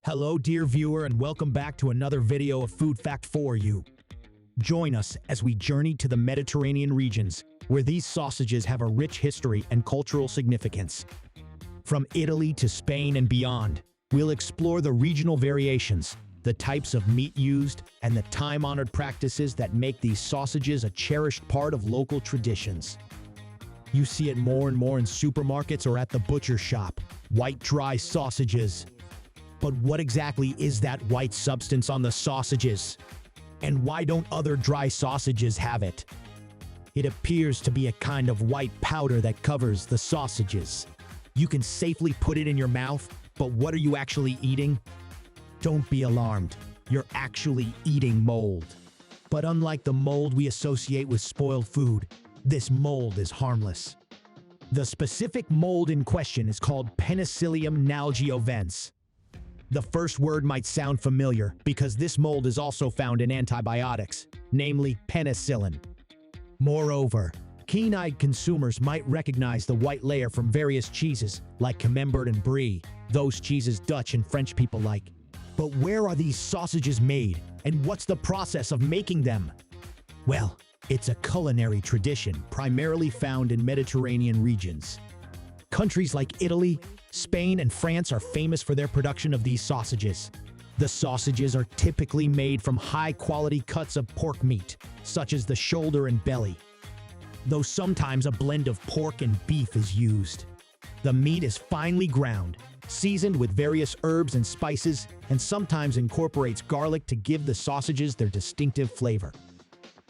Hello, dear viewer, and welcome back to another video of Food Fact for you. Join us as we journey to the Mediterranean regions, where these sausages have a rich history and cultural significance. From Italy to Spain and beyond, we'll explore the regional variations, the types of meat used, and the time-honored practices that make these sausages a cherished part of local traditions. You see it more and more in supermarkets or at the butcher shop: white dry sausages. But what exactly is that white substance on the sausages? And why don't other dry sausages have it? It appears to be a kind of white powder that covers the sausages. You can safely put it in your mouth, but what are you actually eating? Don't be alarmed, you're actually eating mold. But unlike the mold we associate with spoiled food, this mold is harmless. The specific mold in question is called Penicillium nalgeovens. The first word might sound familiar because this mold is also found in antibiotics, namely penicillin. Moreover, keen-eyed consumers might recognize the white layer from various cheeses like Camembert and Brie, those cheeses Dutch and French people like. But where are these sausages made, and what's the process of making them? Well, it's a culinary tradition primarily found in Mediterranean regions. Countries like Italy, Spain, and France are famous for their production of these sausages. The sausages are typically made from high-quality cuts of pork meat, such as the shoulder and belly, though sometimes a blend of pork and beef is used. The meat is finely ground, seasoned with various herbs and spices, and sometimes incorporates garlic to give the sausages their distinctive flavor.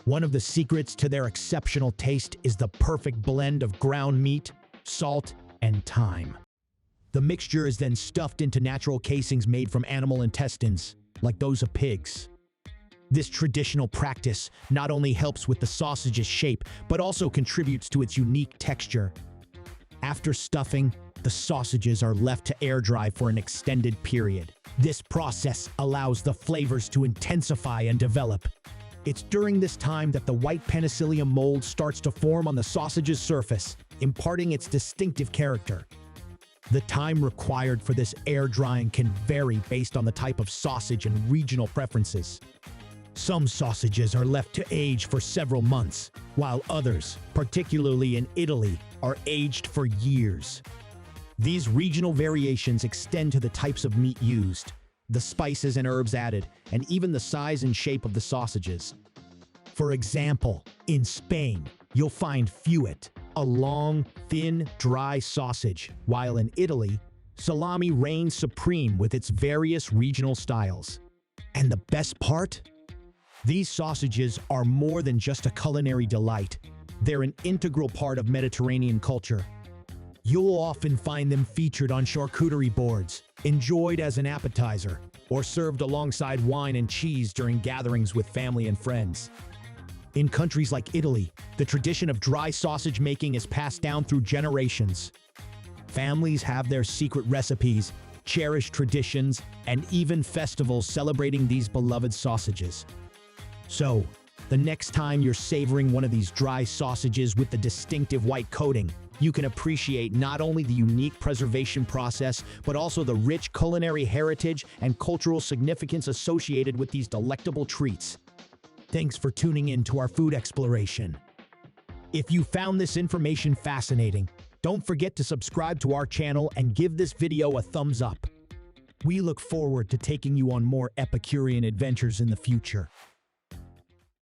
One of the secrets to their exceptional taste is the perfect blend of ground meat, salt, and thyme. The mixture is then stuffed into natural casings made from animal intestines, like those of pigs. This traditional practice not only helps with the sausage's shape, but also contributes to its unique texture. After stuffing, the sausages are left to air dry for an extended period. This process allows the flavors to intensify and develop. It's during this time that the white penicillium mold starts to form on the sausage's surface, imparting its distinctive character. The time required for this air drying can vary based on the type of sausage and regional preferences. Some sausages are left to age for several months, while others, particularly in Italy, are aged for years. These regional variations extend to the types of meat used, the spices and herbs added, and even the size and shape of the sausages. For example, in Spain, you'll find fuet, a long, thin, dry sausage, while in Italy, salami reigns supreme with its various regional styles. And the best part? These sausages are more than just a culinary delight. They're an integral part of Mediterranean culture. You'll often find them featured on charcuterie boards, enjoyed as an appetizer, or served alongside wine and cheese during gatherings with family and friends. In countries like Italy, the tradition of dry sausage making is passed down through generations. Families have their secret recipes, cherished traditions, and even festivals celebrating these beloved sausages. So, the next time you're savoring one of these dry sausages with the distinctive white coating, you can appreciate not only the unique preservation process, but also the rich culinary heritage and cultural significance associated with these delectable treats. Thanks for tuning in to our food exploration. If you found this information fascinating, don't forget to subscribe to our channel and give this video a thumbs up. We look forward to taking you on more Epicurean adventures in the future.